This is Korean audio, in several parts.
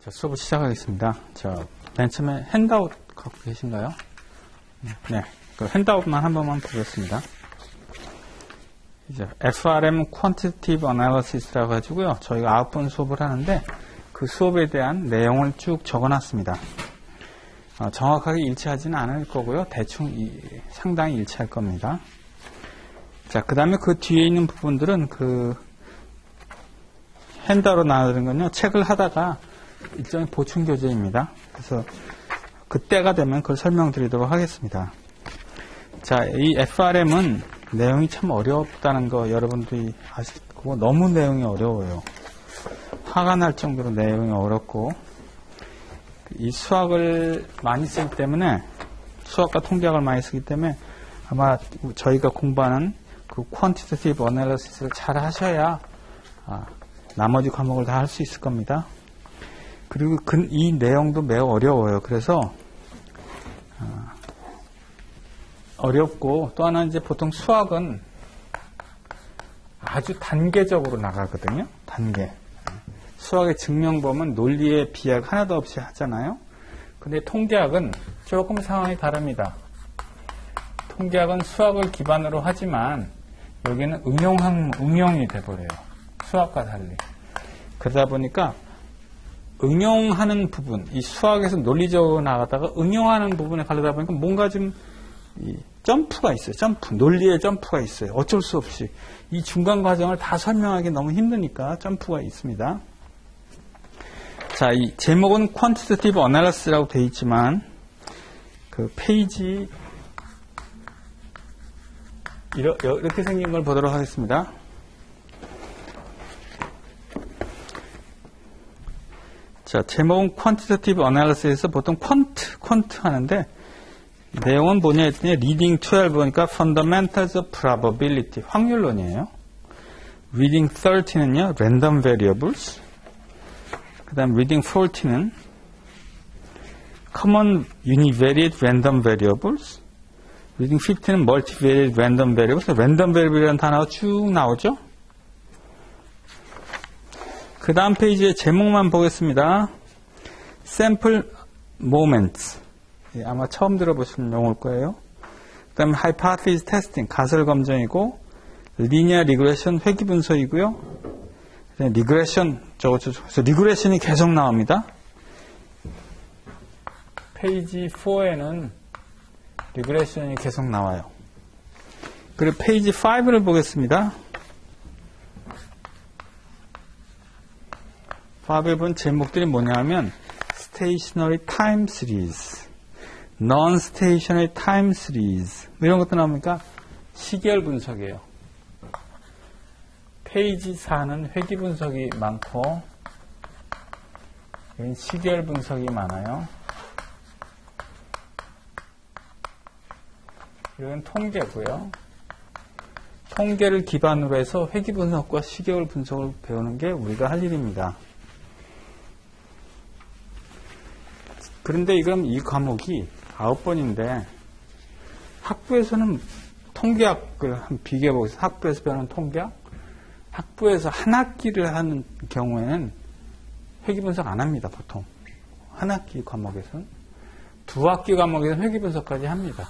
자, 수업을 시작하겠습니다. 자, 맨 처음에 핸드아웃 갖고 계신가요? 네. 그 핸드아웃만 한 번만 보겠습니다. 이제 FRM Quantitative Analysis라고 해가지고요. 저희가 9번 수업을 하는데 그 수업에 대한 내용을 쭉 적어놨습니다. 정확하게 일치하지는 않을 거고요. 대충 상당히 일치할 겁니다. 자, 그 다음에 그 뒤에 있는 부분들은 그 핸드아웃으로 나눠드린 건요. 책을 하다가 일종의 보충 교재입니다. 그래서 그때가 되면 그걸 설명드리도록 하겠습니다. 자, 이 FRM은 내용이 참 어렵다는 거 여러분들이 아시고 너무 내용이 어려워요. 화가 날 정도로 내용이 어렵고 이 수학을 많이 쓰기 때문에 수학과 통계학을 많이 쓰기 때문에 아마 저희가 공부하는 그 퀀티테이티브 어널리시스를 잘 하셔야 나머지 과목을 다 할 수 있을 겁니다. 그리고 이 내용도 매우 어려워요. 그래서 어렵고 또 하나 이제 보통 수학은 아주 단계적으로 나가거든요. 단계. 수학의 증명범은 논리의 비약 하나도 없이 하잖아요. 근데 통계학은 조금 상황이 다릅니다. 통계학은 수학을 기반으로 하지만 여기는 응용이 돼버려요. 수학과 달리. 그러다 보니까 응용하는 부분, 이 수학에서 논리적으로 나가다가 응용하는 부분에 가려다 보니까 뭔가 좀 점프가 있어요. 점프. 논리의 점프가 있어요. 어쩔 수 없이. 이 중간 과정을 다 설명하기 너무 힘드니까 점프가 있습니다. 자, 이 제목은 Quantitative Analysis라고 되어 있지만 그 페이지 이렇게 생긴 걸 보도록 하겠습니다. 자, 제목은 Quantitative Analysis에서 보통 퀀트 하는데 내용은 뭐냐 했더니 Reading 12 보니까 Fundamentals of Probability 확률론이에요. Reading 13는요 Random Variables, 그 다음 Reading 14는 Common Univariate Random Variables, Reading 15는 Multivariate Random Variables. Random Variable이라는 단어가 쭉 나오죠. 그 다음 페이지의 제목만 보겠습니다. Sample Moments. 아마 처음 들어보신 용어일 거예요. 그 다음에 Hypothesis Testing, 가설 검증이고, Linear Regression, 회귀 분석이고요. Regression, 그래서 Regression이 계속 나옵니다. 페이지 4에는 Regression이 계속 나와요. 그리고 페이지 5를 보겠습니다. 5에 본 제목들이 뭐냐면 Stationary Time Series, Non-Stationary Time Series 이런 것도 나오니까 시계열 분석이에요. 페이지 4는 회귀 분석이 많고 여기는 시계열 분석이 많아요. 이건 통계고요. 통계를 기반으로 해서 회귀 분석과 시계열 분석을 배우는 게 우리가 할 일입니다. 그런데 이 과목이 9번인데 학부에서는 통계학을 한번 비교해 보겠습니다. 학부에서 배우는 통계학, 학부에서 한 학기를 하는 경우에는 회귀 분석 안 합니다. 보통 한 학기 과목에서는. 두 학기 과목에서는 회귀 분석까지 합니다.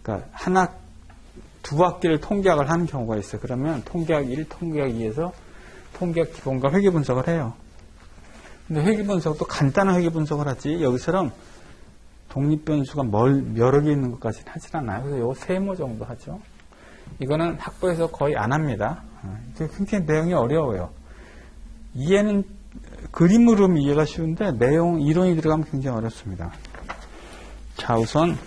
그러니까 두 학기를 통계학을 하는 경우가 있어요. 그러면 통계학 1, 통계학 2에서 통계학 기본과 회귀 분석을 해요. 근데 회귀 분석도 간단한 회귀 분석을 하지 여기처럼 독립변수가 여러 개 있는 것까지는 하질 않아요. 그래서 요 세모 정도 하죠. 이거는 학부에서 거의 안 합니다. 굉장히 내용이 어려워요. 이해는 그림으로 이해가 쉬운데 내용, 이론이 들어가면 굉장히 어렵습니다. 자, 우선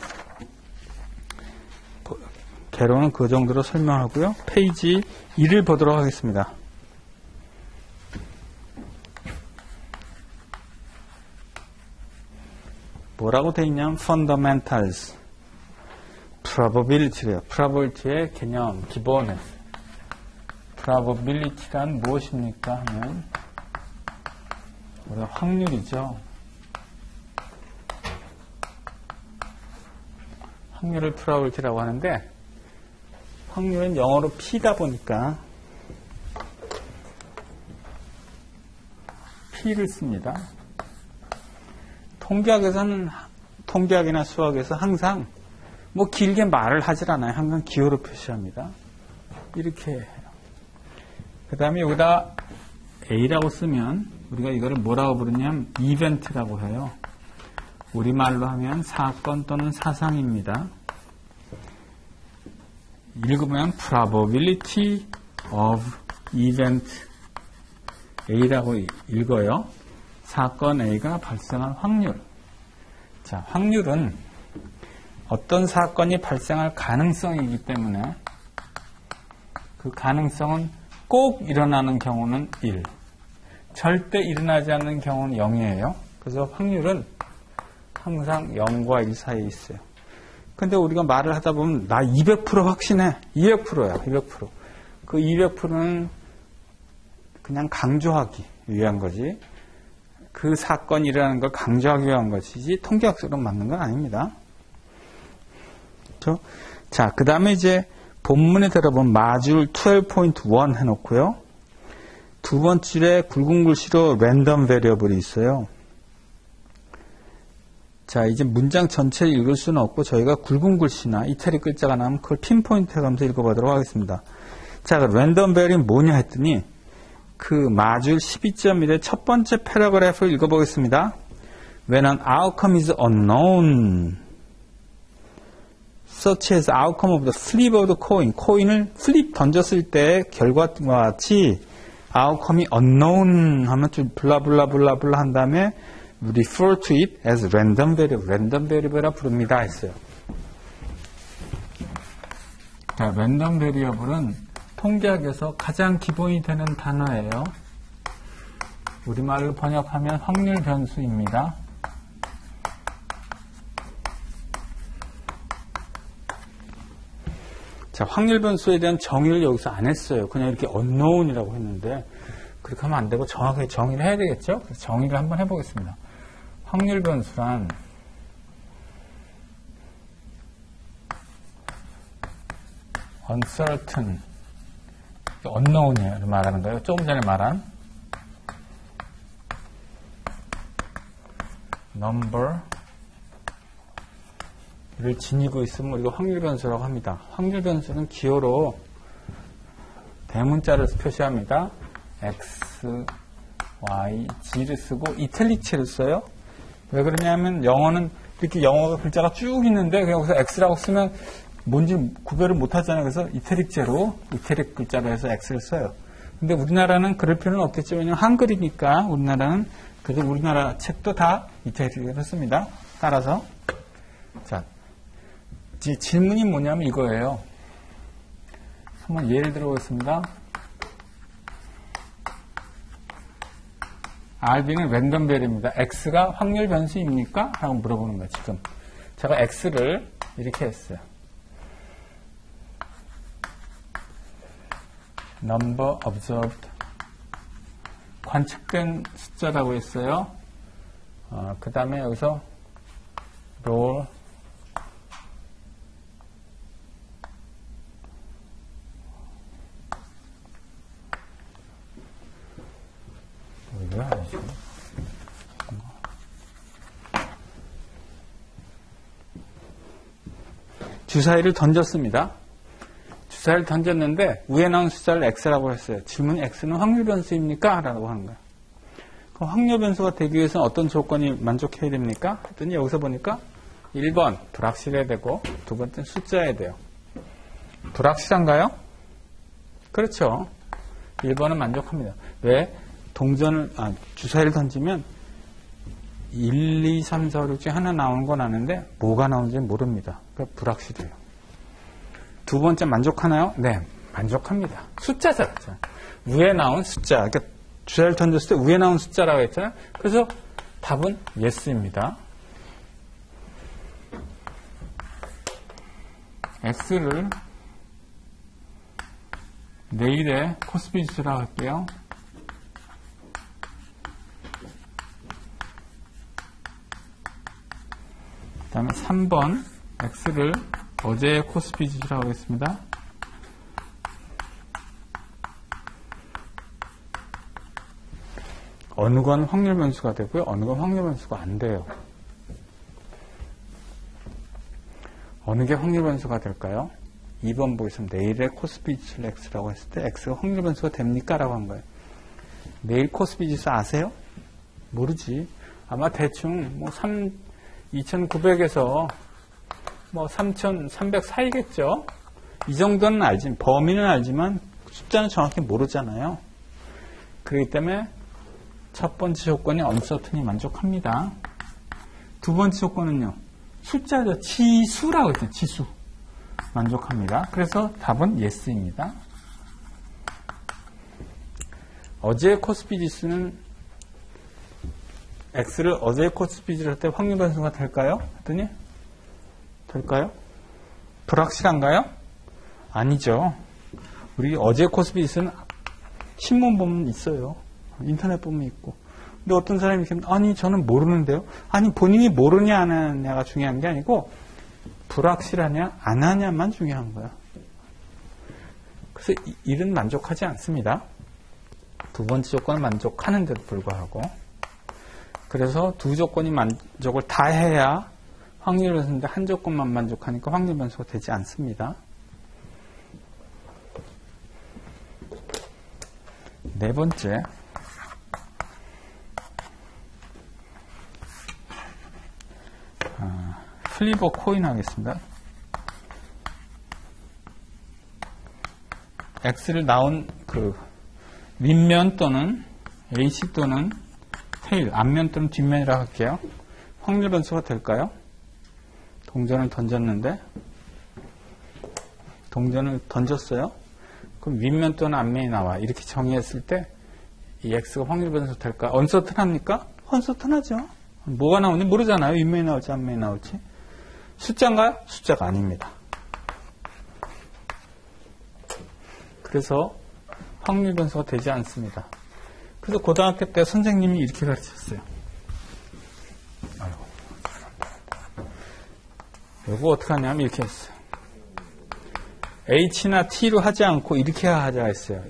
개론은 그 정도로 설명하고요. 페이지 2를 보도록 하겠습니다. 뭐라고 되어 있냐면 Fundamentals, Probability래요. Probability의 개념, 기본. Probability란 무엇입니까? 하면 우리가 확률이죠. 확률을 Probability라고 하는데 확률은 영어로 P다 보니까 T를 씁니다. 통계학이나 수학에서 항상 뭐 길게 말을 하질 않아요. 항상 기호로 표시합니다. 이렇게 해요. 그 다음에 여기다 A라고 쓰면 우리가 이거를 뭐라고 부르냐면 이벤트라고 해요. 우리말로 하면 사건 또는 사상입니다. 읽으면 probability of event A라고 읽어요. 사건 A가 발생할 확률. 자, 확률은 어떤 사건이 발생할 가능성이기 때문에 그 가능성은 꼭 일어나는 경우는 1, 절대 일어나지 않는 경우는 0이에요. 그래서 확률은 항상 0과 1 사이에 있어요. 근데 우리가 말을 하다 보면 나 200% 확신해. 200%야. 200%. 그 200%는 그냥 강조하기 위한 거지. 그 사건이 일어나는 걸 강조하기 위한 것이지 통계학적으로 맞는 건 아닙니다. 그렇죠? 자, 그 다음에 이제 본문에 들어보면 마줄 12.1 해놓고요. 두 번째 줄에 굵은 글씨로 랜덤 베리어블이 있어요. 자, 이제 문장 전체를 읽을 수는 없고 저희가 굵은 글씨나 이태리 글자가 나오면 그걸 핀포인트 해가면서 읽어보도록 하겠습니다. 자, 랜덤 베리어블이 뭐냐 했더니 그 마줄 12.1의 첫 번째 패러그래프를 읽어보겠습니다. When an outcome is unknown, such as outcome of the flip of the coin, 코인을 플립 던졌을 때 결과와 같이 outcome이 unknown 하면 좀 블라블라블라블라 한 다음에 refer to it as random variable, random variable이라 부릅니다 했어요. 자, random variable은 통계학에서 가장 기본이 되는 단어예요. 우리말로 번역하면 확률 변수입니다. 자, 확률 변수에 대한 정의를 여기서 안 했어요. 그냥 이렇게 unknown이라고 했는데 그렇게 하면 안 되고 정확하게 정의를 해야 되겠죠? 그래서 정의를 한번 해보겠습니다. 확률 변수란 uncertain, unknown이에요. 말하는 거예요. 조금 전에 말한 number를 지니고 있으면 우리가 확률 변수라고 합니다. 확률 변수는 기호로 대문자를 표시합니다. X, Y, G를 쓰고 이탈릭체를 써요. 왜 그러냐면 영어는 이렇게 영어 글자가 쭉 있는데 여기서 X라고 쓰면 뭔지 구별을 못하잖아요. 그래서 이태릭 글자로 해서 X를 써요. 근데 우리나라는 그럴 필요는 없겠죠. 왜냐하면 한글이니까 우리나라는 그래도 우리나라 책도 다 이태릭으로 씁니다. 따라서 자, 질문이 뭐냐면 이거예요. 한번 예를 들어보겠습니다. RB는 랜덤 베리입니다. X가 확률 변수입니까? 라고 물어보는 거예요. 지금 제가 X를 이렇게 했어요. number observed, 관측된 숫자라고 했어요. 그 다음에 여기서 roll, 주사위를 던졌습니다. 주사위를 던졌는데 위에 나온 숫자를 X라고 했어요. 질문 X는 확률 변수입니까? 라고 하는 거예요. 그럼 확률 변수가 되기 위해서는 어떤 조건이 만족해야 됩니까? 했더니 여기서 보니까 1번 불확실해야 되고 두 번째는 숫자여야 돼요. 불확실한가요? 그렇죠. 1번은 만족합니다. 왜? 주사위를 던지면 1, 2, 3, 4, 5, 6 중에 하나 나오는 건 아는데 뭐가 나오는지 모릅니다. 그러니까 불확실해요. 두 번째 만족하나요? 네, 만족합니다. 숫자죠. 위에 나온 숫자. 그러니까 주사위를 던졌을 때 위에 나온 숫자라고 했잖아요. 그래서 답은 yes입니다. x를 내일의 코스피 지수라고 할게요. 그 다음에 3번 x를 어제의 코스피 지수라고 하겠습니다. 어느 건 확률 변수가 되고요. 어느 건 확률 변수가 안 돼요. 어느 게 확률 변수가 될까요? 2번 보겠습니다. 내일의 코스피 지수를 X라고 했을 때 X가 확률 변수가 됩니까? 라고 한 거예요. 내일 코스피 지수 아세요? 모르지. 아마 대충 뭐 2,900에서 뭐 3,300 사이겠죠? 이 정도는 알지, 범위는 알지만 숫자는 정확히 모르잖아요. 그렇기 때문에 첫 번째 조건이 uncertain이 만족합니다. 두 번째 조건은요. 숫자죠. 지수라고 했죠. 지수. 만족합니다. 그래서 답은 yes입니다. 어제의 코스피 지수는 X를 어제의 코스피 지수를 할 때 확률 변수가 될까요? 했더니 될까요? 불확실한가요? 아니죠. 우리 어제 코스피 지수는 신문 보면 있어요. 인터넷 보면 있고. 근데 어떤 사람이 이렇게 아니 저는 모르는데요. 아니 본인이 모르냐 안 하냐가 중요한 게 아니고 불확실하냐 안 하냐만 중요한 거야. 그래서 일은 만족하지 않습니다. 두 번째 조건은 만족하는데도 불구하고. 그래서 두 조건이 만족을 다 해야 확률 변수인데 한 조건만 만족하니까 확률 변수가 되지 않습니다. 네 번째. 플리버 코인 하겠습니다. X를 나온 그 윗면 또는 AC 또는 테일, 앞면 또는 뒷면이라고 할게요. 확률 변수가 될까요? 동전을 던졌는데 동전을 던졌어요. 그럼 윗면 또는 앞면이 나와. 이렇게 정의했을 때 이 X가 확률 변수 될까? 언서튼합니까? 언서튼하죠. 뭐가 나오는지 모르잖아요. 윗면이 나올지 앞면이 나올지. 숫자인가요? 숫자가 아닙니다. 그래서 확률 변수가 되지 않습니다. 그래서 고등학교 때 선생님이 이렇게 가르쳤어요. 이거 어떻게 하냐면 이렇게 했어요. H나 T로 하지 않고 이렇게 하자 했어요.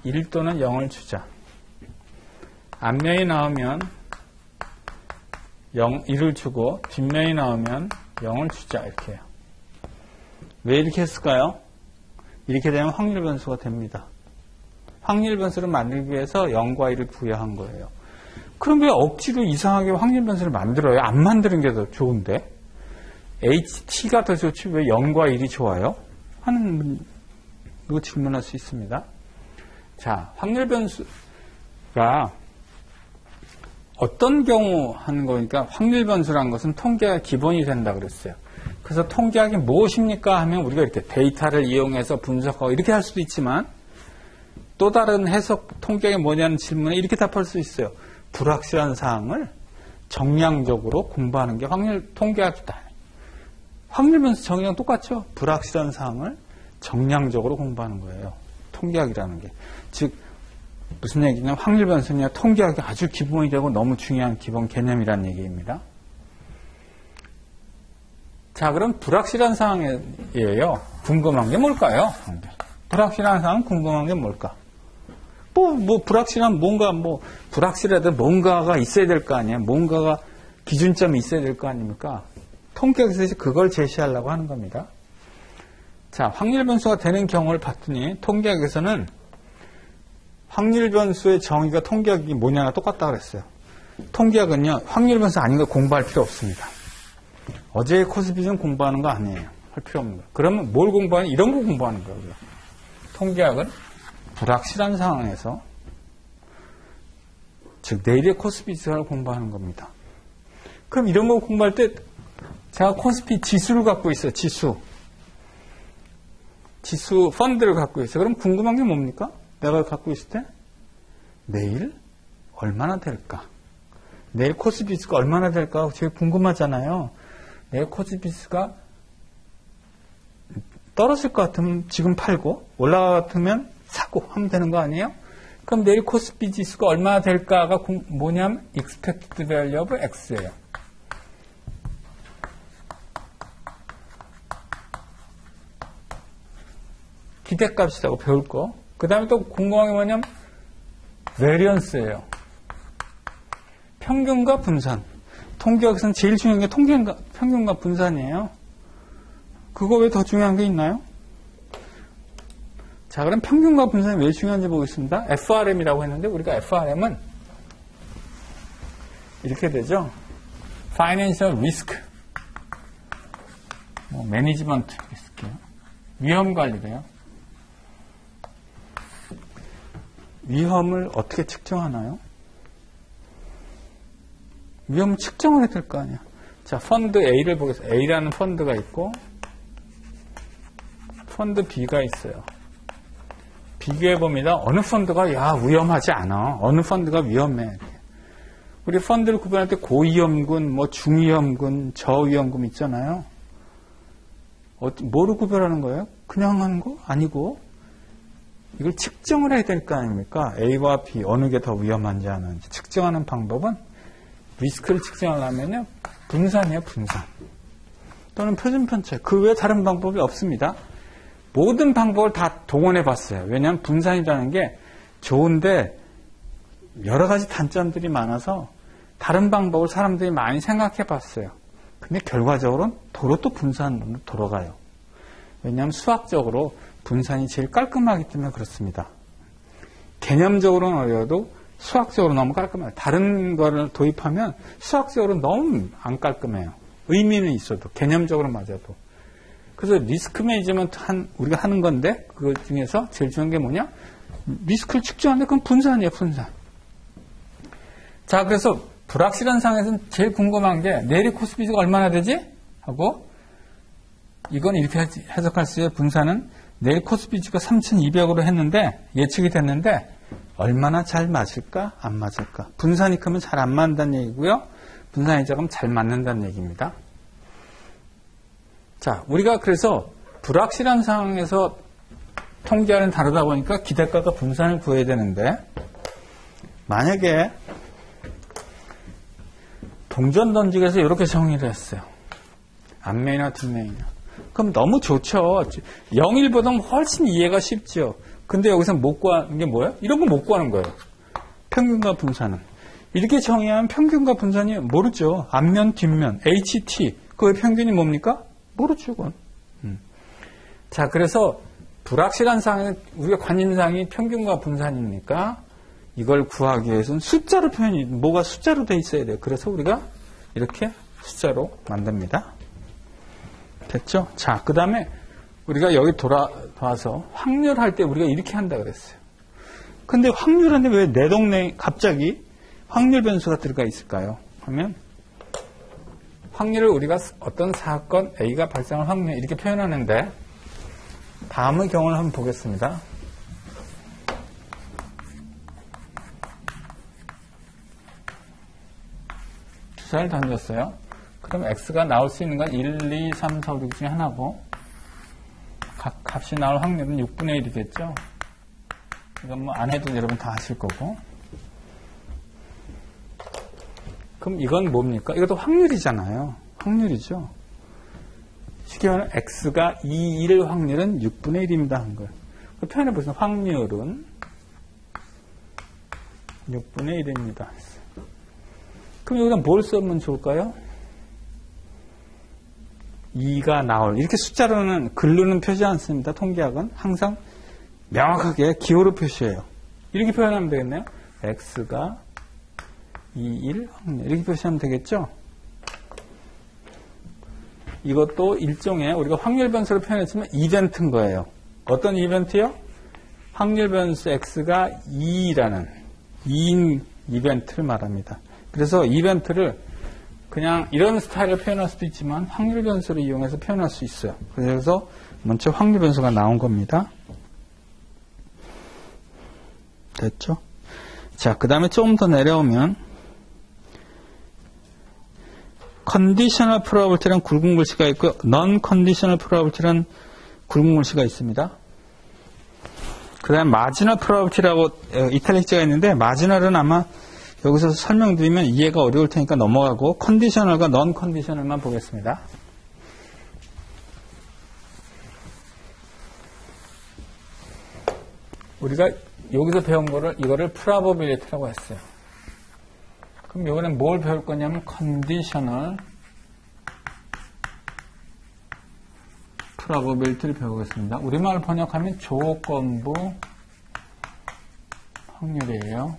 1 또는 0을 주자. 앞면이 나오면 1을 주고 뒷면이 나오면 0을 주자 이렇게 해요. 왜 이렇게 했을까요? 이렇게 되면 확률 변수가 됩니다. 확률 변수를 만들기 위해서 0과 1을 부여한 거예요. 그럼 왜 억지로 이상하게 확률 변수를 만들어요? 안 만드는 게 더 좋은데? HT가 더 좋지 왜 0과 1이 좋아요? 하는 질문할 수 있습니다. 자, 확률 변수가 어떤 경우 하는 거니까 확률 변수라는 것은 통계가 기본이 된다 그랬어요. 그래서 통계학이 무엇입니까 하면 우리가 이렇게 데이터를 이용해서 분석하고 이렇게 할 수도 있지만 또 다른 해석 통계학이 뭐냐는 질문에 이렇게 답할 수 있어요. 불확실한 사항을 정량적으로 공부하는 게 확률 통계학이다. 확률 변수 정의랑 똑같죠? 불확실한 사항을 정량적으로 공부하는 거예요. 통계학이라는 게. 즉 무슨 얘기냐면 확률 변수냐 통계학이 아주 기본이 되고 너무 중요한 기본 개념이라는 얘기입니다. 자, 그럼 불확실한 상황이에요. 궁금한 게 뭘까요? 불확실한 상황 궁금한 게 뭘까? 뭐 불확실한 뭔가 불확실하든 뭔가가 있어야 될 거 아니에요. 뭔가가 기준점이 있어야 될 거 아닙니까? 통계학에서 이제 그걸 제시하려고 하는 겁니다. 자, 확률 변수가 되는 경우를 봤더니 통계학에서는 확률 변수의 정의가 통계학이 뭐냐가 똑같다고 그랬어요. 통계학은요, 확률 변수 아닌 걸 공부할 필요 없습니다. 어제의 코스피는 공부하는 거 아니에요. 할 필요 없는 거예요. 그러면 뭘 공부하냐? 이런 거 공부하는 거예요. 통계학은 불확실한 상황에서, 즉, 내일의 코스피 지수를 공부하는 겁니다. 그럼 이런 거 공부할 때, 제가 코스피 지수를 갖고 있어요. 지수 펀드를 갖고 있어요. 그럼 궁금한 게 뭡니까? 내가 갖고 있을 때 내일 얼마나 될까? 내일 코스피 지수가 얼마나 될까? 되게 궁금하잖아요. 내일 코스피 지수가 떨어질 것 같으면 지금 팔고 올라갈 것 같으면 사고 하면 되는 거 아니에요? 그럼 내일 코스피 지수가 얼마나 될까가 뭐냐면 expected value of X예요. 기대값이라고 배울 거. 그 다음에 또 궁금한 게 뭐냐면 variance예요. 평균과 분산. 통계학에서는 제일 중요한 게 평균과 분산이에요. 그거 왜 더 중요한 게 있나요? 자, 그럼 평균과 분산이 왜 중요한지 보겠습니다. FRM이라고 했는데 우리가 FRM은 이렇게 되죠. Financial Risk, Management Risk요. 위험 관리래요. 위험을 어떻게 측정하나요? 위험을 측정을 해야 될 거 아니야. 자, 펀드 A를 보겠습니다. A라는 펀드가 있고 펀드 B가 있어요. 비교해봅니다. 어느 펀드가 위험하지 않아. 어느 펀드가 위험해. 우리 펀드를 구분할 때 고위험군, 중위험군, 저위험군 있잖아요. 뭐로 구별하는 거예요? 그냥 하는 거? 아니고 이걸 측정을 해야 될 거 아닙니까? A와 B 어느 게 더 위험한지 아는지 측정하는 방법은 리스크를 측정하려면요 분산이에요. 분산 또는 표준편차. 그 외에 다른 방법이 없습니다. 모든 방법을 다 동원해 봤어요. 왜냐하면 분산이라는 게 좋은데 여러 가지 단점들이 많아서 다른 방법을 사람들이 많이 생각해 봤어요. 근데 결과적으로는 도로 또 분산으로 돌아가요. 왜냐하면 수학적으로 분산이 제일 깔끔하기 때문에 그렇습니다. 개념적으로는 어려워도 수학적으로 너무 깔끔해요. 다른 거를 도입하면 수학적으로 너무 안 깔끔해요. 의미는 있어도 개념적으로 맞아도. 그래서 리스크 매니지먼트 우리가 하는 건데 그 중에서 제일 중요한 게 뭐냐? 리스크를 측정하는데 그건 분산이에요. 분산. 자, 그래서 불확실한 상황에서는 제일 궁금한 게 내리 코스피가 얼마나 되지? 하고 이건 이렇게 해석할 수 있어요. 분산은 내일 코스피지가 3,200으로 했는데 예측이 됐는데 얼마나 잘 맞을까? 안 맞을까? 분산이 크면 잘 안 맞는다는 얘기고요. 분산이 작으면 잘 맞는다는 얘기입니다. 자, 우리가 그래서 불확실한 상황에서 통계하는 다르다 보니까 기대가가 분산을 구해야 되는데 만약에 동전 던지기에서 이렇게 정의를 했어요. 앞면이나 뒷면이나. 그럼 너무 좋죠. 0일보다 훨씬 이해가 쉽죠. 근데 여기서 못 구하는 게 뭐예요? 이런 거 못 구하는 거예요. 평균과 분산은. 이렇게 정의하면 평균과 분산이 모르죠. 앞면, 뒷면, HT. 그의 평균이 뭡니까? 모르죠, 그건. 자, 그래서 불확실한 상황에는 우리가 관심사항이 평균과 분산이니까 이걸 구하기 위해서는 숫자로 뭐가 숫자로 돼 있어야 돼요. 그래서 우리가 이렇게 숫자로 만듭니다. 됐죠? 자, 그 다음에 우리가 여기 돌아와서 확률할 때 우리가 이렇게 한다 그랬어요. 근데 확률하는데 왜 내 동네에 갑자기 확률 변수가 들어가 있을까요? 하면 확률을 우리가 어떤 사건 A가 발생할 확률 이렇게 표현하는데 다음의 경우를 한번 보겠습니다. 주사를 던졌어요. 그럼 X가 나올 수 있는 건 1, 2, 3, 4, 5, 6 중에 하나고 각 값이 나올 확률은 6분의 1이겠죠. 이건 안 해도 여러분 다 아실 거고. 그럼 이건 뭡니까? 이것도 확률이잖아요. 확률이죠. 쉽게 말하면 X가 2, 1의 확률은 6분의 1입니다. 한 거예요. 그 표현해 보세요. 확률은 6분의 1입니다. 그럼 여기다 뭘 쓰면 좋을까요? 2가 나올. 이렇게 숫자로는 글로는 표시 않습니다. 통계학은 항상 명확하게 기호로 표시해요. 이렇게 표현하면 되겠네요. X가 2, 1 확률. 이렇게 표시하면 되겠죠? 이것도 일종의 우리가 확률 변수로 표현했지만 이벤트인 거예요. 어떤 이벤트요? 확률 변수 X가 2라는 2인 이벤트를 말합니다. 그래서 이벤트를 그냥 이런 스타일로 표현할 수도 있지만 확률 변수를 이용해서 표현할 수 있어요. 그래서 먼저 확률 변수가 나온 겁니다. 됐죠? 자, 그 다음에 조금 더 내려오면 컨디셔널 프로버블티라는 굵은 글씨가 있고 넌 컨디셔널 프로버블티라는 굵은 글씨가 있습니다. 그 다음에 마지널 프로버블티라고 이탈릭자가 있는데 마지널은 아마 여기서 설명드리면 이해가 어려울 테니까 넘어가고 컨디셔널과 넌 컨디셔널만 보겠습니다. 우리가 여기서 배운 이거를 프로버빌리티라고 했어요. 그럼 이번엔 뭘 배울 거냐면 conditional probability를 배우겠습니다. 우리말 번역하면 조건부 확률이에요.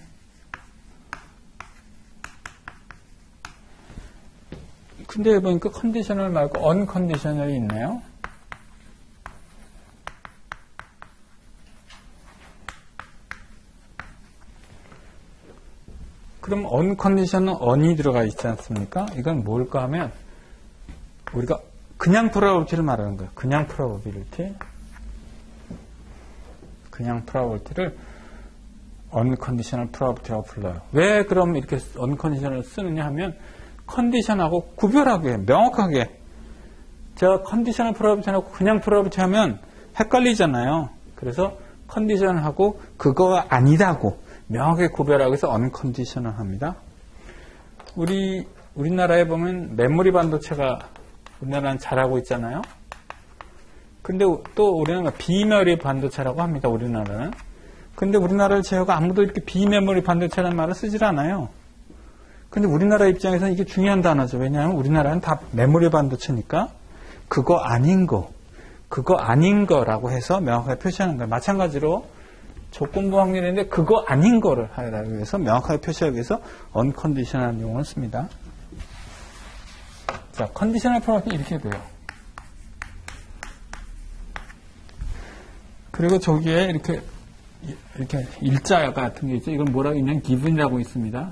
근데 여기 보니까 컨디셔널 말고 언컨디셔널이 있네요. 그럼 언컨디셔널 언이 들어가 있지 않습니까? 이건 뭘까 하면 우리가 그냥 프로버빌티를 말하는 거예요. 그냥 프로버빌티를 언컨디셔널 프로버빌티라고 불러요. 왜 그럼 이렇게 언컨디셔널을 쓰느냐 하면 컨디션하고 구별하게 명확하게 제가 컨디셔널 프로버빌티하고 그냥 프로버빌티 하면 헷갈리잖아요. 그래서 컨디션하고 그거가 아니다고 명확하게 구별하기 위해서 언컨디셔널 합니다. 우리나라에 보면 메모리 반도체가 우리나라는 잘하고 있잖아요. 근데 또 우리나라는 비메모리 반도체라고 합니다. 우리나라는. 근데 우리나라를 제외하고 아무도 이렇게 비메모리 반도체라는 말을 쓰질 않아요. 근데 우리나라 입장에서는 이게 중요한 단어죠. 왜냐하면 우리나라는 다 메모리 반도체니까 그거 아닌 거라고 해서 명확하게 표시하는 거예요. 마찬가지로 조건부 확률인데 그거 아닌 거를 하기 위해서 명확하게 표시하기 위해서 언컨디셔널 용어를 씁니다. 자, 컨디셔널 프로버빌티 이렇게 돼요. 그리고 저기에 이렇게 일자 같은 게 있죠. 이건 뭐라고 있냐면 given이라고 있습니다.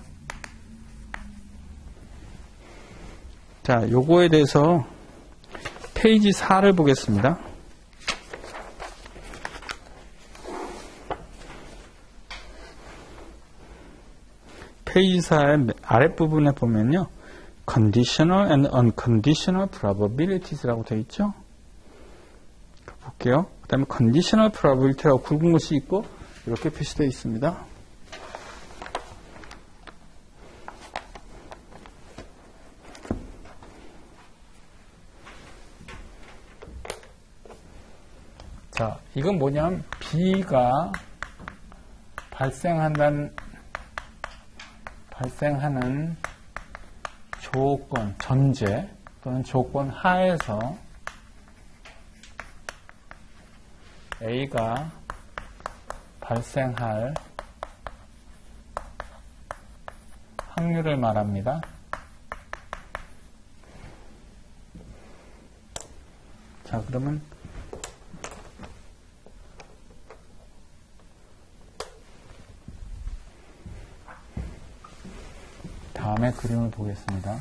자, 요거에 대해서 페이지 4를 보겠습니다. 페이지 4의 아랫부분에 보면요. conditional and unconditional probabilities라고 되어 있죠. 볼게요. 그 다음에 conditional probability라고 굵은 것이 있고 이렇게 표시되어 있습니다. 자, 이건 뭐냐면 B가 발생하는 조건, 전제 또는 조건 하에서 A가 발생할 확률을 말합니다. 자, 그러면 다음에 그림을 보겠습니다.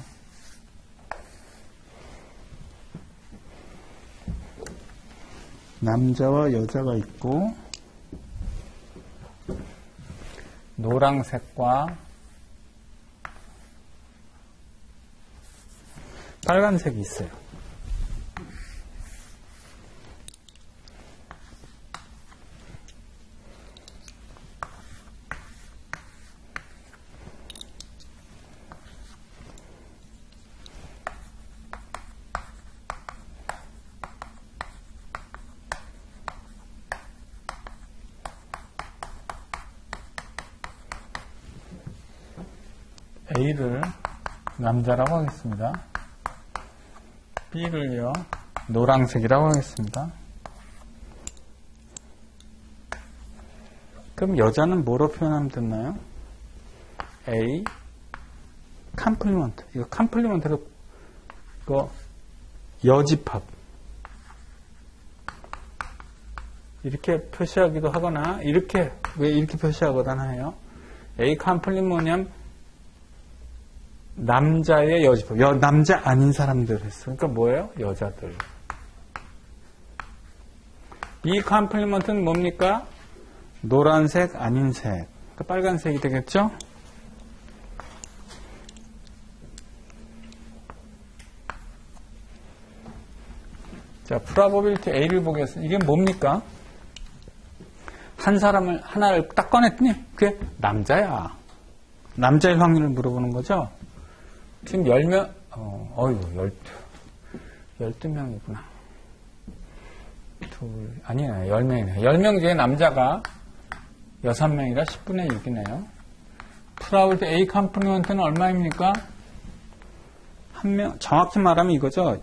남자와 여자가 있고 노란색과 빨간색이 있어요. A를 남자라고 하겠습니다. B를요, 노란색이라고 하겠습니다. 그럼 여자는 뭐로 표현하면 됐나요? A, 컴플리먼트. 이거 컴플리먼트로, 이거 여집합. 이렇게 표시하기도 하거나, 왜 이렇게 표시하거나 해요? A 컴플리먼트면 남자의 여집합. 남자 아닌 사람들 했어. 그러니까 뭐예요? 여자들. 이 컴플리먼트는 뭡니까? 노란색 아닌 색. 그러니까 빨간색이 되겠죠? 자, 프로버빌티 A를 보겠습니다. 이게 뭡니까? 하나를 딱 꺼냈더니 그게 남자야. 남자의 확률을 물어보는 거죠? 지금 10명, 12명이구나. 아니네, 10명이네. 10명 중에 남자가 6명이라 10분의 6이네요. probability A 컴포넌트는 얼마입니까? 한 명, 정확히 말하면 이거죠.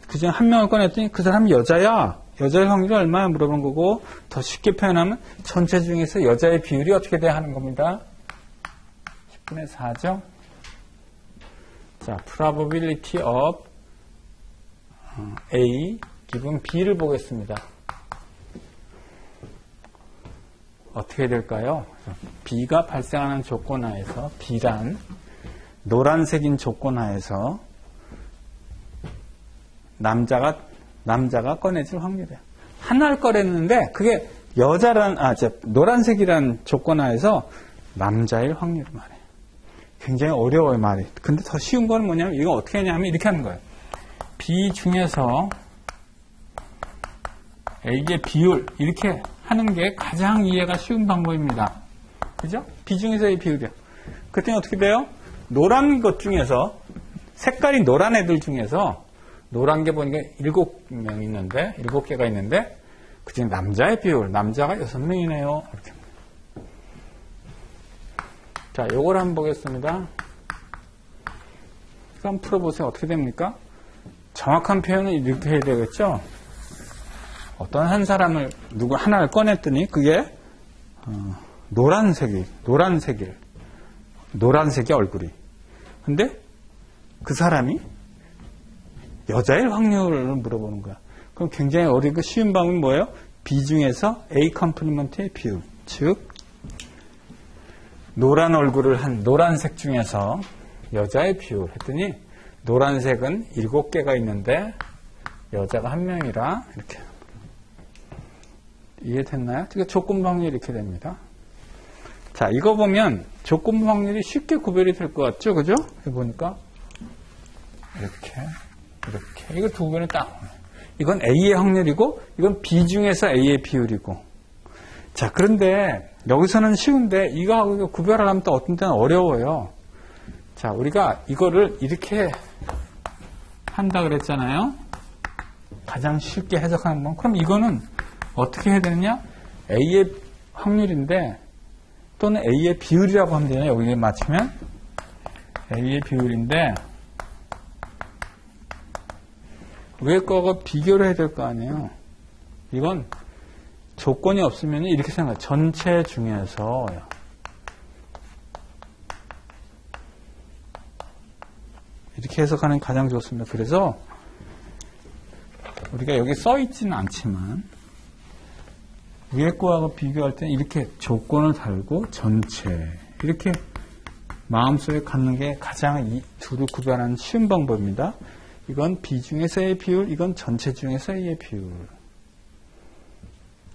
그중에 한 명을 꺼냈더니 그 사람이 여자야. 여자의 확률이 얼마야 물어본 거고, 더 쉽게 표현하면 전체 중에서 여자의 비율이 어떻게 돼야 하는 겁니다. 10분의 4죠. 자, probability of A 기분 B를 보겠습니다. 어떻게 될까요? B가 발생하는 조건 하에서 B란 노란색인 조건 하에서 남자가 꺼내질 확률이에요. 하나를 꺼냈는데 그게 노란색이란 조건 하에서 남자일 확률을 말해요. 굉장히 어려워요, 말이. 근데 더 쉬운 건 뭐냐면 이거 어떻게 하냐면 이렇게 하는 거예요. B 중에서 A의 비율 이렇게 하는 게 가장 이해가 쉬운 방법입니다. 그죠? B 중에서 A의 비율이요. 그랬더니 어떻게 돼요? 노란 것 중에서 색깔이 노란 애들 중에서 노란 게 보니까 7명 있는데 7개가 있는데 그중에 남자의 비율 남자가 6명이네요. 이렇게. 자, 요걸 한번 보겠습니다. 한번 풀어보세요. 어떻게 됩니까? 정확한 표현은 이렇게 해야 되겠죠? 어떤 한 사람을 누구 하나를 꺼냈더니 그게 노란색이 얼굴이. 근데 그 사람이 여자일 확률을 물어보는 거야. 그럼 굉장히 어렵고 쉬운 방법이 뭐예요? B 중에서 A 컴플리먼트의 비율. 즉 노란 얼굴을 한 노란색 중에서 여자의 비율 했더니 노란색은 7개가 있는데 여자가 1명이라 이렇게. 이해됐나요? 그러니까 조건부 확률이 이렇게 됩니다. 자, 이거 보면 조건부 확률이 쉽게 구별이 될 것 같죠? 그죠? 해보니까 이렇게 이거 두 개는 딱 이건 A의 확률이고 이건 B 중에서 A의 비율이고. 자, 그런데 여기서는 쉬운데 이거하고 구별하려면 또 어떤 때는 어려워요. 자, 우리가 이거를 이렇게 한다 그랬잖아요. 가장 쉽게 해석하는 건. 그럼 이거는 어떻게 해야 되느냐? A의 확률인데 또는 A의 비율이라고 하면 되나요? 여기에 맞추면 A의 비율인데 위에 거가 비교를 해야 될 거 아니에요. 이건 조건이 없으면 이렇게 생각해요. 전체 중에서 이렇게 해석하는 게 가장 좋습니다. 그래서 우리가 여기 써 있지는 않지만 위에 거하고 비교할 때는 이렇게 조건을 달고 전체 이렇게 마음속에 갖는 게 가장 이 둘을 구별하는 쉬운 방법입니다. 이건 B 중에서 A의 비율, 이건 전체 중에서 A의 비율.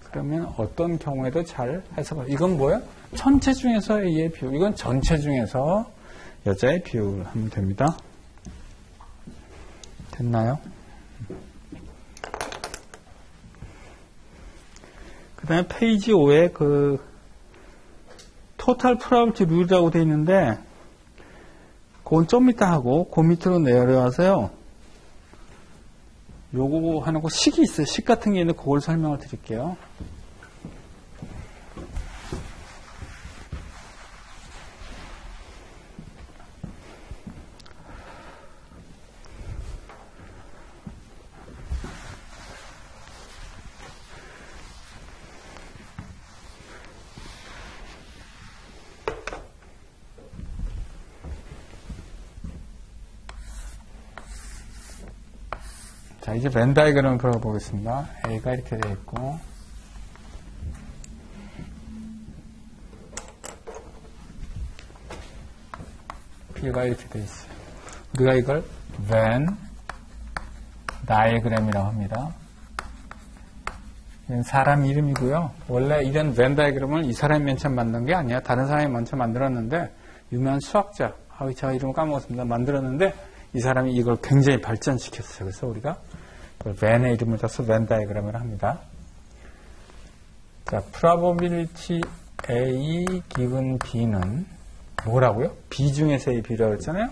그러면 어떤 경우에도 잘 해석을. 이건 뭐예요? 전체 중에서 A의 비율, 이건 전체 중에서 여자의 비율 하면 됩니다. 됐나요? 그 다음에 페이지 5에 그 토탈 프로바빌티 룰이라고 되어 있는데 그건 좀 이따 하고 그 밑으로 내려와서요. 요거 하는 거 식이 있어요. 식 같은 게 있는데 그걸 설명을 드릴게요. 자, 이제 벤 다이그램을 풀어보겠습니다. A가 이렇게 되어 있고, B가 이렇게 되어 있어요. 우리가 이걸 벤 다이그램이라고 합니다. 이건 사람 이름이고요. 원래 이런 벤 다이그램을 이 사람이 맨 처음 만든 게 아니야. 다른 사람이 먼저 만들었는데, 유명한 수학자, 제가 이름을 까먹었습니다. 만들었는데, 이 사람이 이걸 굉장히 발전시켰어요. 그래서 우리가 벤의 이름을 써서 벤 다이그램을 합니다. 자, probability A given B는 뭐라고요? B 중에서 A B라고 했잖아요.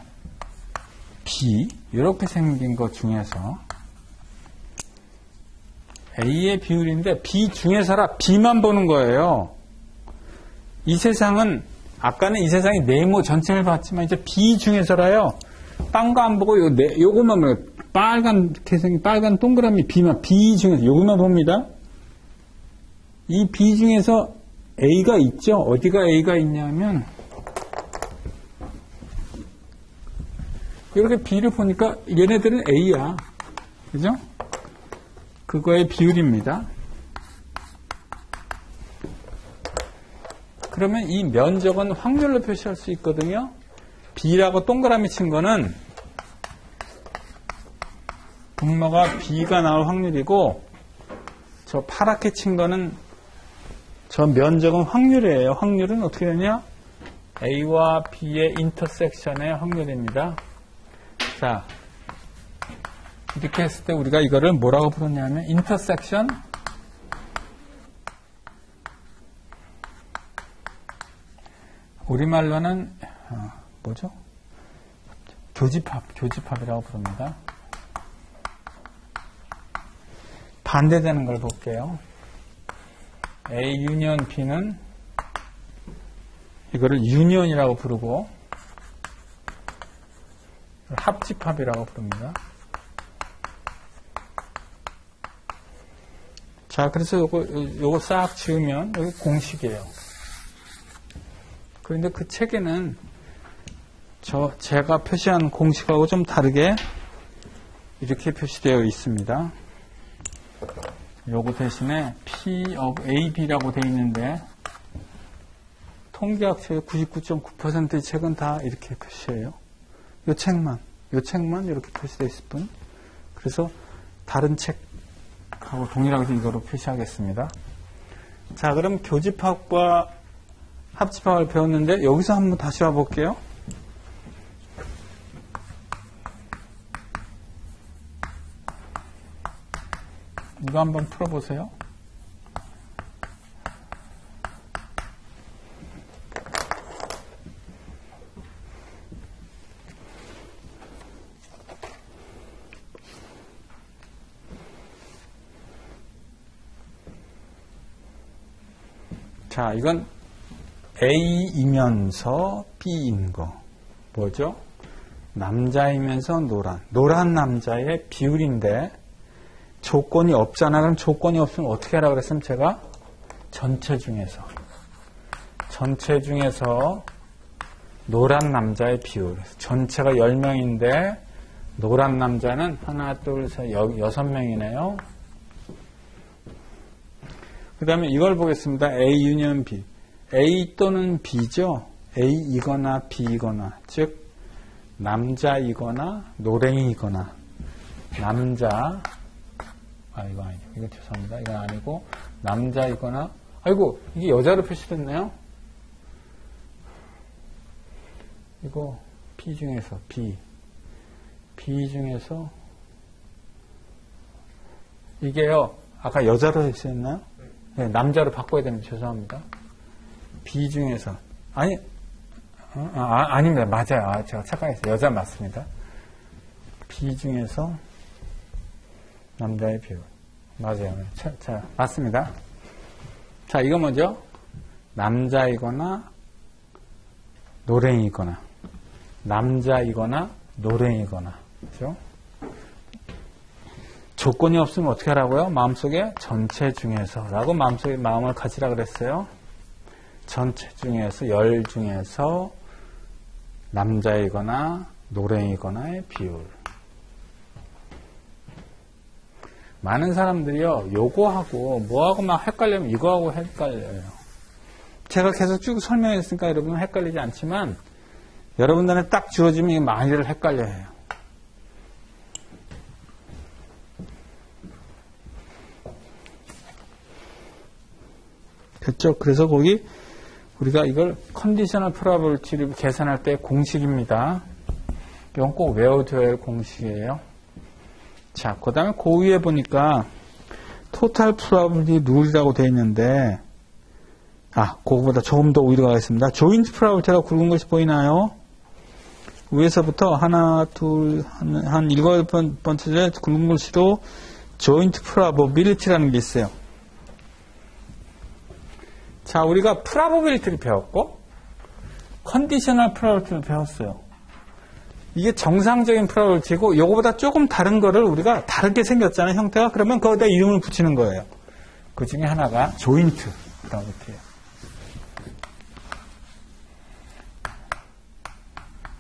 B, 이렇게 생긴 것 중에서 A의 비율인데 B 중에서라 B만 보는 거예요. 이 세상은 아까는 이 세상에 네모 전체를 봤지만 이제 B 중에서라요. 딴 거 안 보고 요것만 보면 빨간 개성이 빨간 동그라미 B만 B 중에서 요것만 봅니다. 이 B 중에서 A가 있죠. 어디가 A가 있냐면 이렇게 B를 보니까 얘네들은 A야. 그죠? 그거의 비율입니다. 그러면 이 면적은 확률로 표시할 수 있거든요. B라고 동그라미 친 거는 분모가 B가 나올 확률이고 저 파랗게 친 거는 저 면적은 확률이에요. 확률은 어떻게 되냐? A와 B의 인터섹션의 확률입니다. 자, 이렇게 했을 때 우리가 이거를 뭐라고 부르냐면 인터섹션 우리말로는 뭐죠? 교집합이라고 부릅니다. 반대되는 걸 볼게요. A 유니언 B는 이거를 유니언이라고 부르고 합집합이라고 부릅니다. 자, 그래서 요거 싹 지우면 여기 공식이에요. 그런데 그 책에는 제가 표시한 공식하고 좀 다르게 이렇게 표시되어 있습니다. 요거 대신에 P of AB라고 되어 있는데 통계학책의 99.9%의 책은 다 이렇게 표시해요. 요 책만 이렇게 표시되어 있을 뿐. 그래서 다른 책하고 동일하게 이거로 표시하겠습니다. 자, 그럼 교집합과 합집합을 배웠는데 여기서 한번 다시 와볼게요. 이거 한번 풀어보세요. 자, 이건 A이면서 B인 거. 뭐죠? 남자이면서 노란 남자의 비율인데 조건이 없잖아. 그럼 조건이 없으면 어떻게 하라고 그랬으면 제가 전체 중에서 노란 남자의 비율. 전체가 10명인데 노란 남자는 하나, 둘, 셋, 6명이네요. 그 다음에 이걸 보겠습니다. A 유니언 B. A 또는 B죠. A이거나 B이거나, 즉 남자이거나 노랭이거나 이거 아니죠. 이거 죄송합니다. 이건 아니고 남자이거나 아이고 이게 여자로 표시됐네요. 이거 B 중에서 B 중에서 이게요. 아까 여자로 했었나요? 네, 남자로 바꿔야 됩니다. 죄송합니다. B 중에서 아닙니다. 맞아요. 제가 착각했어요. 여자 맞습니다. B 중에서 남자의 비율. 맞아요. 자, 맞습니다. 자, 이거 뭐죠? 남자이거나 노랭이거나 남자이거나 노랭이거나 그렇죠? 조건이 없으면 어떻게 하라고요? 마음속에 전체 중에서 라고 마음속에 마음을 가지라 그랬어요. 전체 중에서 10 중에서 남자이거나 노랭이거나의 비율. 많은 사람들이요, 요거하고 뭐하고 막 헷갈리면 이거하고 헷갈려요. 제가 계속 쭉 설명했으니까 여러분은 헷갈리지 않지만 여러분들은 딱 주어지면 많이들 헷갈려해요. 그렇죠? 그래서 거기 우리가 이걸 컨디셔널 프로바빌리티를 계산할 때 공식입니다. 이건 꼭 외워둬야 할 공식이에요. 자, 그 다음에 그 위에 보니까 토탈 프로바빌리티 룰이라고 되어 있는데 그거보다 조금 더 위로 가겠습니다. 조인트 프로바빌리티가 굵은 것이 보이나요? 위에서부터 하나, 둘, 한 7번째 굵은 글씨로 조인트 프로바빌리티라는 게 있어요. 자, 우리가 프로바빌리티를 배웠고 컨디셔널 프로버티를 배웠어요. 이게 정상적인 프로버티고 이거보다 조금 다른 거를 우리가 다르게 생겼잖아요. 형태가. 그러면 거기다 이름을 붙이는 거예요. 그 중에 하나가 조인트 프로버티예요.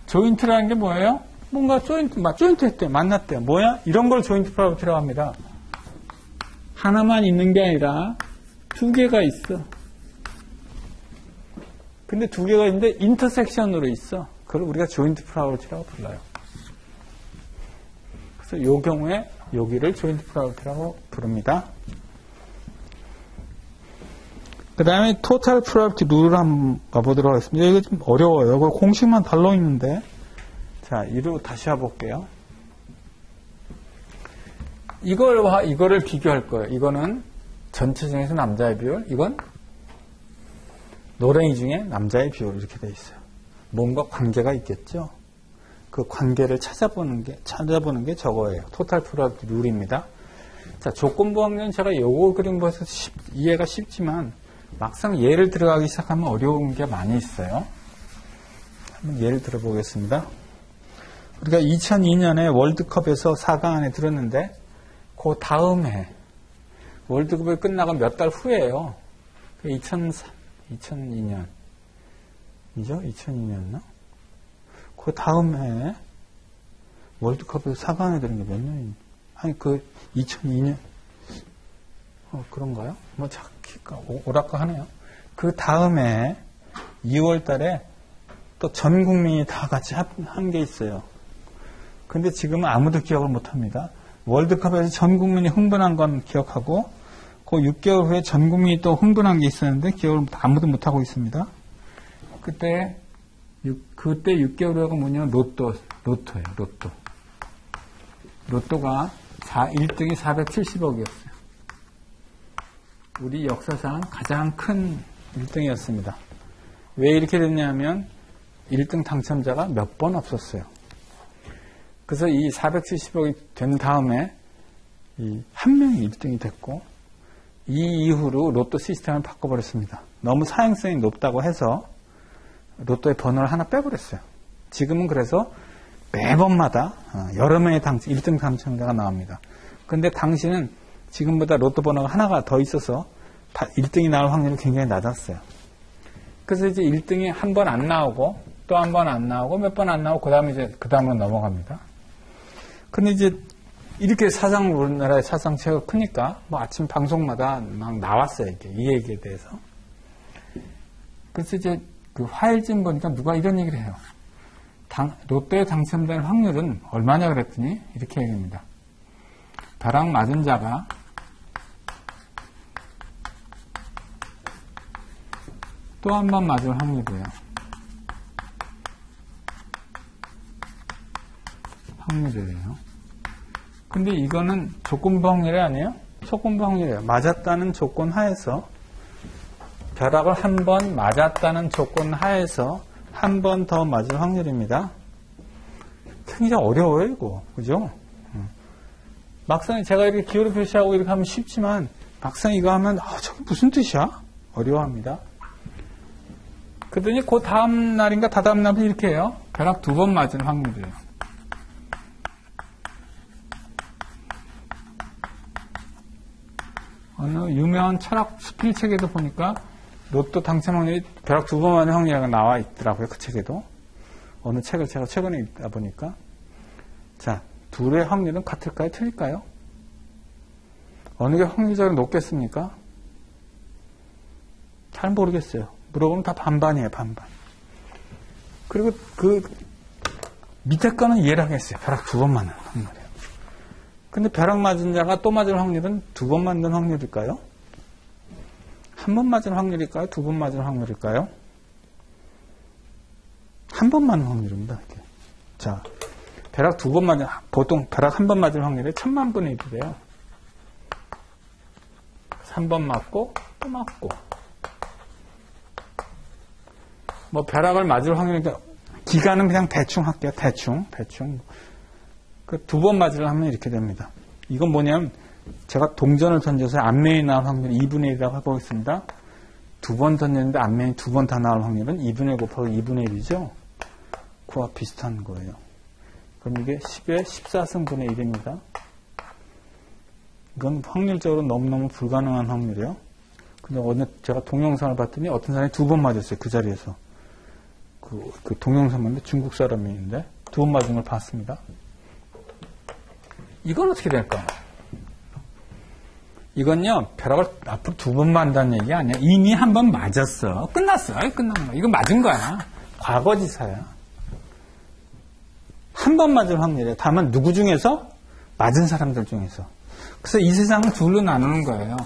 조인트라는 게 뭐예요? 뭔가 조인트 했대요. 만났대요. 뭐야? 이런 걸 조인트 프로버티라고 합니다. 하나만 있는 게 아니라 두 개가 있어. 근데 두 개가 있는데 인터섹션으로 있어. 그걸 우리가 조인트 프로버티라고 불러요. 그래서 이 경우에 여기를 조인트 프로버티라고 부릅니다. 그 다음에 토탈 프로버티 룰을 한번 가보도록 하겠습니다. 이거 좀 어려워요. 이거 공식만 달러 있는데. 자, 이로 다시 해볼게요. 이거를 비교할 거예요. 이거는 전체 중에서 남자의 비율, 이건 노랭이 중에 남자의 비율 이렇게 돼 있어요. 뭔가 관계가 있겠죠. 그 관계를 찾아보는 게 저거예요. 토탈 프로버티 룰입니다. 자, 조건부 확률은 제가 요거 그림 봐서 이해가 쉽지만 막상 예를 들어가기 시작하면 어려운 게 많이 있어요. 한번 예를 들어보겠습니다. 우리가 2002년에 월드컵에서 4강 안에 들었는데 그 다음 해 월드컵이 끝나고 몇 달 후에요. 2002년 이죠? 2002년나? 그 다음 해 월드컵에서 4강에 들은 게 몇 년이니? 아니 2002년 그런가요? 뭐 오락가하네요. 그 다음에 2월 달에 또 전 국민이 다 같이 한 게 있어요. 근데 지금은 아무도 기억을 못 합니다. 월드컵에서 전 국민이 흥분한 건 기억하고 그 6개월 후에 전 국민이 또 흥분한 게 있었는데 기억을 아무도 못 하고 있습니다. 그때 6개월 후가 뭐냐면 로또예요. 로또가 1등이 470억이었어요. 우리 역사상 가장 큰 1등이었습니다. 왜 이렇게 됐냐면 1등 당첨자가 몇 번 없었어요. 그래서 이 470억이 된 다음에 한 명이 1등이 됐고 이 이후로 로또 시스템을 바꿔버렸습니다. 너무 사행성이 높다고 해서 로또의 번호를 하나 빼버렸어요. 지금은 그래서 매번마다 여러 명의 1등 당첨자가 나옵니다. 근데 당시는 지금보다 로또 번호가 하나가 더 있어서 1등이 나올 확률이 굉장히 낮았어요. 그래서 이제 1등이 한 번 안 나오고 또 한 번 안 나오고 몇 번 안 나오고 그 다음으로 넘어갑니다. 근데 이제 이렇게 우리나라의 사상체가 크니까 뭐 아침 방송마다 막 나왔어요. 이 얘기에 대해서. 그래서 이제 그 화일진 보니까 누가 이런 얘기를 해요. 로또에 당첨될 확률은 얼마냐 그랬더니 이렇게 얘기합니다. 벼락 맞은 자가 또 한 번 맞을 확률이에요. 확률이에요. 근데 이거는 조건부 확률이 아니에요? 조건부 확률이에요. 맞았다는 조건 하에서 벼락을 한 번 맞았다는 조건 하에서 한 번 더 맞을 확률입니다. 굉장히 어려워요, 이거. 그죠? 막상 제가 이렇게 기호를 표시하고 이렇게 하면 쉽지만 막상 이거 하면 저게 무슨 뜻이야? 어려워합니다. 그러더니 그 다음 날인가 다다음 날은 이렇게 해요. 벼락 2번 맞을 확률이에요. 어느 유명한 철학 수필 책에도 보니까 로또 당첨 확률이 벼락 2번 맞는 확률이라고 나와 있더라고요. 그 책에도. 어느 책을 제가 최근에 읽다 보니까. 자, 둘의 확률은 같을까요? 틀릴까요? 어느 게 확률적으로 높겠습니까? 잘 모르겠어요. 물어보면 다 반반이에요. 반반. 그리고 그 밑에 거는 이해를 하겠어요. 벼락 2번 맞는 확률이에요. 근데 벼락 맞은 자가 또 맞을 확률은 2번 맞는 확률일까요? 한 번 맞을 확률일까요? 2번 맞을 확률일까요? 한 번 맞는 확률입니다. 이렇게. 자, 벼락 2번 맞은, 보통 벼락 한 번 맞을 확률이 1000만분의 1이래요. 3번 맞고, 또 맞고. 뭐, 벼락을 맞을 확률이니까, 기간은 그냥 대충 할게요. 대충. 그 2번 맞으려 하면 이렇게 됩니다. 이건 뭐냐면 제가 동전을 던져서 앞면이 나올 확률이 2분의 1이라고 해보겠습니다. 두 번 던졌는데 앞면이 두 번 다 나올 확률은 2분의 1 곱하기 2분의 1이죠. 그와 비슷한 거예요. 그럼 이게 10의 14승분의 1입니다. 이건 확률적으로 너무너무 불가능한 확률이에요. 근데 어느 제가 동영상을 봤더니 어떤 사람이 두 번 맞았어요. 그 자리에서. 그 동영상 봤는데 중국 사람인데 두 번 맞은 걸 봤습니다. 이건 어떻게 될까? 이건요, 벼락을 앞으로 두 번 맞는다는 얘기 아니야. 이미 한 번 맞았어. 끝났어. 끝난 거야. 이거 맞은 거야. 과거지사야. 한 번 맞을 확률이에요. 다만 누구 중에서? 맞은 사람들 중에서. 그래서 이 세상은 둘로 나누는 거예요.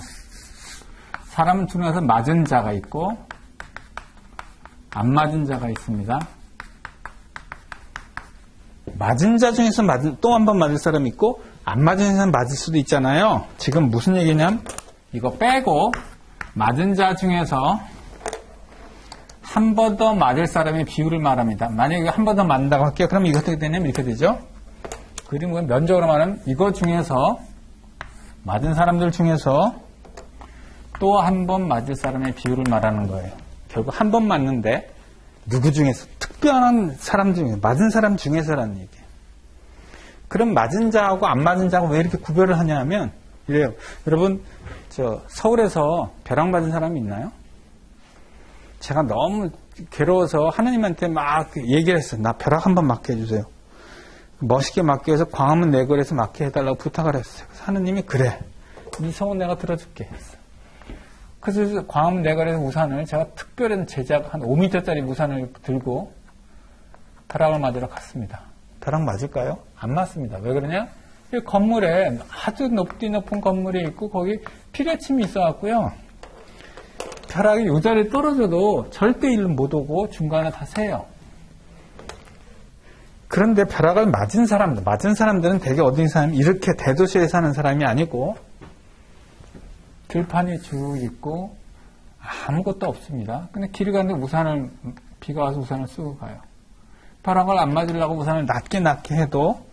사람은 중에서 맞은 자가 있고 안 맞은 자가 있습니다. 맞은 자 중에서 또 한 번 맞을 사람이 있고 안 맞은 사람 맞을 수도 있잖아요. 지금 무슨 얘기냐면 이거 빼고 맞은 자 중에서 한 번 더 맞을 사람의 비율을 말합니다. 만약에 한 번 더 맞는다고 할게요. 그럼 이거 어떻게 되냐면 이렇게 되죠. 그림은 면적으로 말하면 이거 중에서 맞은 사람들 중에서 또 한 번 맞을 사람의 비율을 말하는 거예요. 결국 한 번 맞는데 누구 중에서 특별한 사람 중에 맞은 사람 중에서라는 얘기예요. 그럼 맞은 자하고 안 맞은 자하고 왜 이렇게 구별을 하냐 하면 이래요. 여러분 서울에서 벼락 맞은 사람이 있나요? 제가 너무 괴로워서 하느님한테 막 얘기를 했어요. 나 벼락 한번 맞게 해주세요. 멋있게 맞게 해서 광화문 내거리에서 맞게 해달라고 부탁을 했어요. 그래서 하느님이 그래. 이 소원 내가 들어줄게 했어요. 그래서 광화문 내거리에서 우산을 제가 특별한 제작 한 5m짜리 우산을 들고 벼락을 맞으러 갔습니다. 벼락 맞을까요? 안 맞습니다. 왜 그러냐? 이 건물에 아주 높은 건물이 있고 거기 피뢰침이 있어갖고요. 벼락이 요 자리에 떨어져도 절대 일로 못 오고 중간에 다 새요. 그런데 벼락을 맞은 사람들은 되게 어디 사람이 이렇게 대도시에 사는 사람이 아니고 들판이 쭉 있고 아무것도 없습니다. 근데 길을 가는데 비가 와서 우산을 쓰고 가요. 벼락을 안 맞으려고 우산을 낮게 해도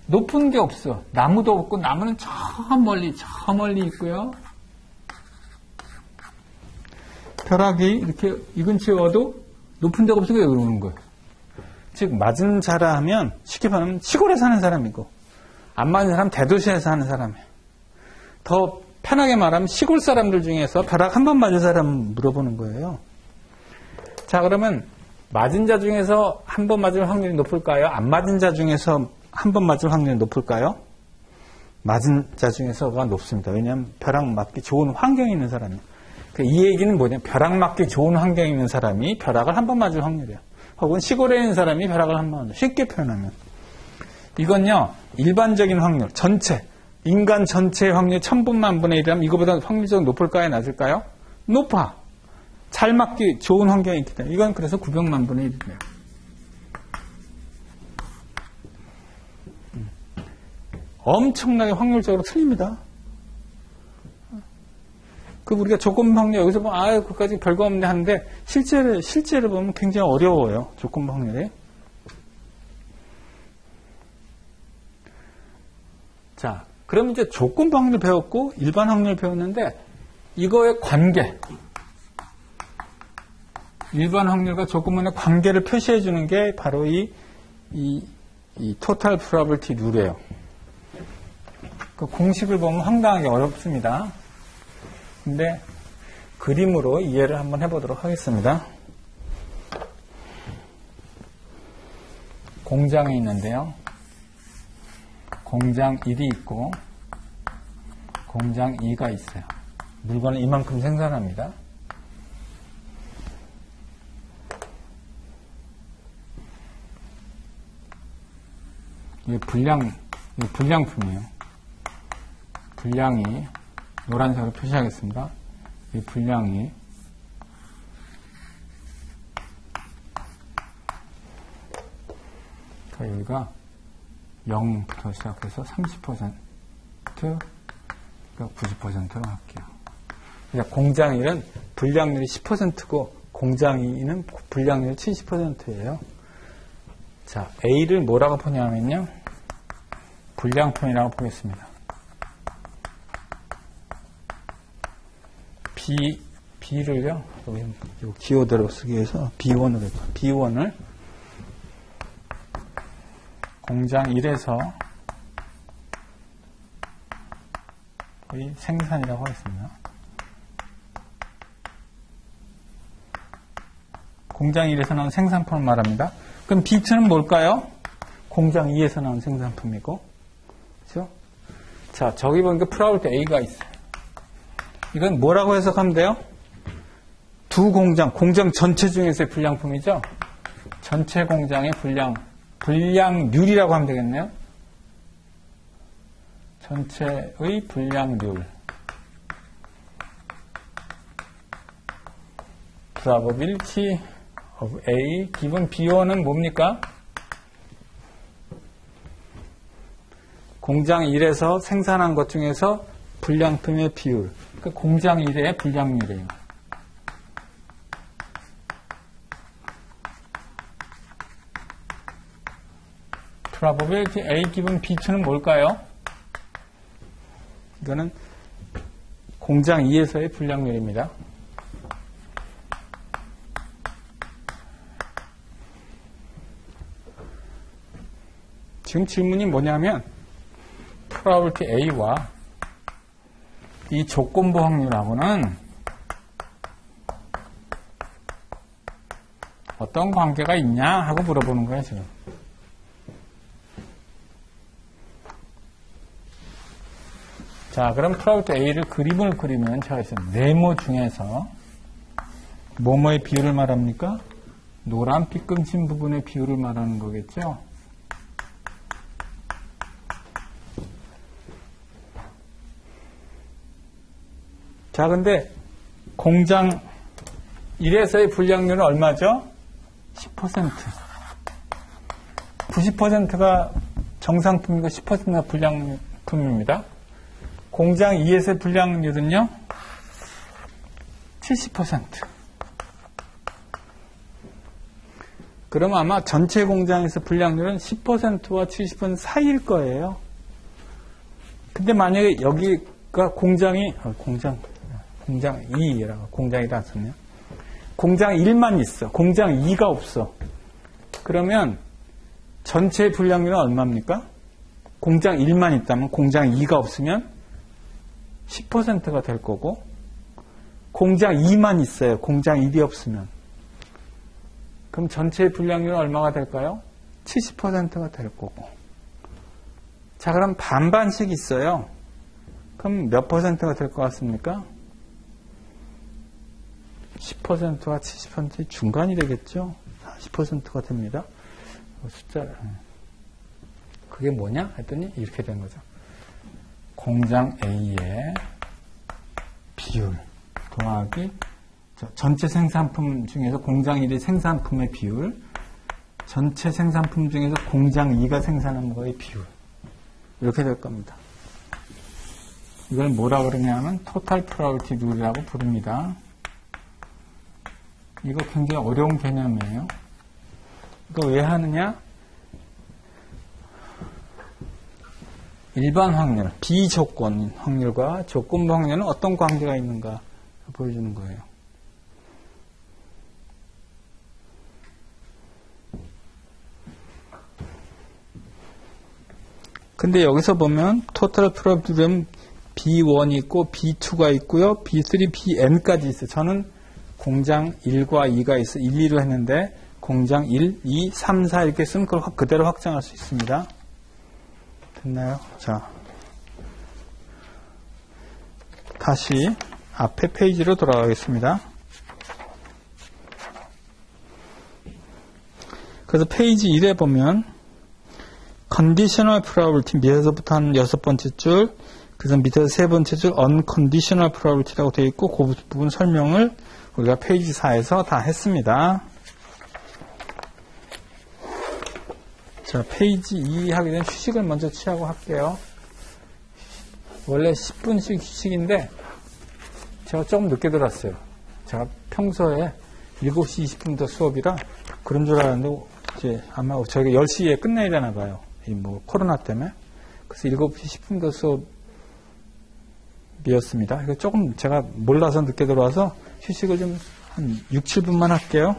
높은 게 없어. 나무도 없고 나무는 저 멀리 있고요. 벼락이 이렇게 이 근처에 와도 높은 데가 없으니까 여기 오는 거예요. 즉 맞은 자라 하면 쉽게 말하면 시골에 사는 사람이고 안 맞은 사람 대도시에 사는 사람이에요. 더 편하게 말하면 시골 사람들 중에서 벼락 한 번 맞은 사람 물어보는 거예요. 자, 그러면 맞은 자 중에서 한 번 맞을 확률이 높을까요? 안 맞은 자 중에서 한 번 맞을 확률이 높을까요? 맞은 자 중에서가 높습니다. 왜냐하면 벼락 맞기 좋은 환경에 있는 사람이에요. 이 얘기는 뭐냐? 벼락 맞기 좋은 환경에 있는 사람이 벼락을 한 번 맞을 확률이에요. 혹은 시골에 있는 사람이 벼락을 한 번 맞을. 쉽게 표현하면. 이건요, 일반적인 확률, 인간 전체의 확률이 1000분만 분의 1이라면 이거보다 확률적으로 높을까요? 낮을까요? 높아. 잘 맞기 좋은 환경이 있기 때문에. 이건 그래서 900만 분의 1이래요. 엄청나게 확률적으로 틀립니다. 우리가 조건 확률 여기서 보면 그까지 별거 없네 하는데 실제로 보면 굉장히 어려워요. 조건 확률이. 자, 그럼 이제 조건 확률 배웠고 일반 확률 배웠는데 이거의 관계. 일반 확률과 조건 확률의 관계를 표시해 주는 게 바로 이 total probability 룰이에요. 그 공식을 보면 황당하게 어렵습니다. 근데 그림으로 이해를 한번 해보도록 하겠습니다. 공장에 있는데요. 공장 1이 있고 공장 2가 있어요. 물건을 이만큼 생산합니다. 이게 불량품이에요. 분량이 노란색으로 표시하겠습니다. 이 분량이 여기가 0부터 시작해서 30% 90%로 할게요. 그러니까 공장 1은 분량률이 10%고 공장 2는 분량률이 70%예요. 자, A를 뭐라고 보냐면요. 분량품이라고 보겠습니다. B를요, 여기 기호대로 쓰기 위해서 B1으로 해봐. B1을 공장 1에서 거의 생산이라고 하겠습니다. 공장 1에서 나온 생산품을 말합니다. 그럼 B2는 뭘까요? 공장 2에서 나온 생산품이고, 그렇죠? 자, 저기 보니까 프라우트 A가 있어요. 이건 뭐라고 해석하면 돼요? 두 공장 전체 중에서의 불량품이죠? 전체 공장의 불량률이라고 하면 되겠네요? 전체의 불량률. probability of A 기본 B1은 뭡니까? 공장 1에서 생산한 것 중에서 불량품의 비율. 그 공장 1의 불량률이에요. probability A 기분 B2는 뭘까요? 이거는 공장 2에서의 불량률입니다. 지금 질문이 뭐냐면 probability A와 이 조건부 확률하고는 어떤 관계가 있냐 하고 물어보는 거예요, 지금. 자, 그럼 probability A를 그림을 그리면 제가 있어요. 네모 중에서 뭐뭐의 비율을 말합니까? 노란빛 끊친 부분의 비율을 말하는 거겠죠? 자, 근데 공장 1에서의 불량률은 얼마죠? 10%. 90%가 정상품이고 10%가 불량품입니다. 공장 2에서의 불량률은요? 70%. 그럼 아마 전체 공장에서 불량률은 10%와 70% 사이일 거예요. 근데 만약에 여기가 공장 2라고, 공장이라 썼네요. 공장 1만 있어. 공장 2가 없어. 그러면 전체 불량률은 얼마입니까? 공장 1만 있다면 공장 2가 없으면 10%가 될 거고, 공장 2만 있어요. 공장 1이 없으면. 그럼 전체 불량률은 얼마가 될까요? 70%가 될 거고. 자, 그럼 반반씩 있어요. 그럼 몇 %가 될 것 같습니까? 10%와 70%의 중간이 되겠죠? 40%가 됩니다. 숫자를. 그게 뭐냐? 했더니 이렇게 된 거죠. 공장 A의 비율 더하기 전체 생산품 중에서 공장 1의 생산품의 비율, 전체 생산품 중에서 공장 2가 생산한 거의 비율. 이렇게 될 겁니다. 이걸 뭐라 그러냐면 토탈 프로바빌리티 룰이라고 부릅니다. 이거 굉장히 어려운 개념이에요. 이거 왜 하느냐? 일반 확률, 비조건 확률과 조건부 확률은 어떤 관계가 있는가 보여주는 거예요. 근데 여기서 보면 토탈 프로바빌리티는 B1이 있고 B2가 있고요. B3, Bn까지 있어요. 저는 공장 1과 2가 있어 1, 2로 했는데 공장 1, 2, 3, 4 이렇게 쓰면 그걸 그대로 확장할 수 있습니다. 됐나요? 자, 다시 앞에 페이지로 돌아가겠습니다. 그래서 페이지 1에 보면 conditional probability 밑에서부터 한 6번째 줄, 그래서 밑에서 3번째 줄 unconditional probability라고 되어 있고 그 부분 설명을 우리가 페이지 4에서 다 했습니다. 자, 페이지 2 하기 전에 휴식을 먼저 취하고 할게요. 원래 10분씩 휴식인데 제가 조금 늦게 들었어요. 제가 평소에 7시 20분부터 수업이라 그런 줄 알았는데 이제 아마 저희가 10시에 끝내야 되나 봐요. 이 뭐 코로나 때문에. 그래서 7시 10분부터 수업이었습니다. 이거 조금 제가 몰라서 늦게 들어와서 휴식을 좀 한 6, 7분만 할게요.